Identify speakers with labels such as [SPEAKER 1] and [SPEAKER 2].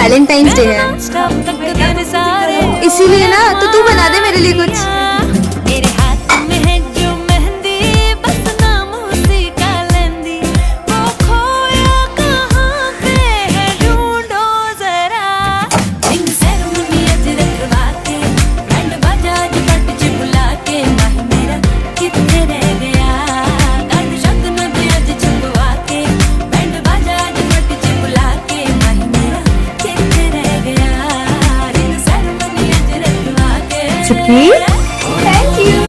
[SPEAKER 1] Valentine's day है, इसीलिए ना तो तू बना दे मेरे लिए कुछ।
[SPEAKER 2] मेरे हाथ में है जो मेहंदी, बस नाम उसी का लेंदी। वो खोया कहाँ पे है, ढूंढो जरा। रिंग सेरेमनी अज रखवा के, बैंड बाजा अज पट च बुला के, माही मेरा किथे रह गया। गान शगन दे अज छपवा के, बैंड बाजा अज पट च बुला के, माही मेरा किथे रह गया। रिंग सेरेमनी अज रखवा के।
[SPEAKER 1] चुटकी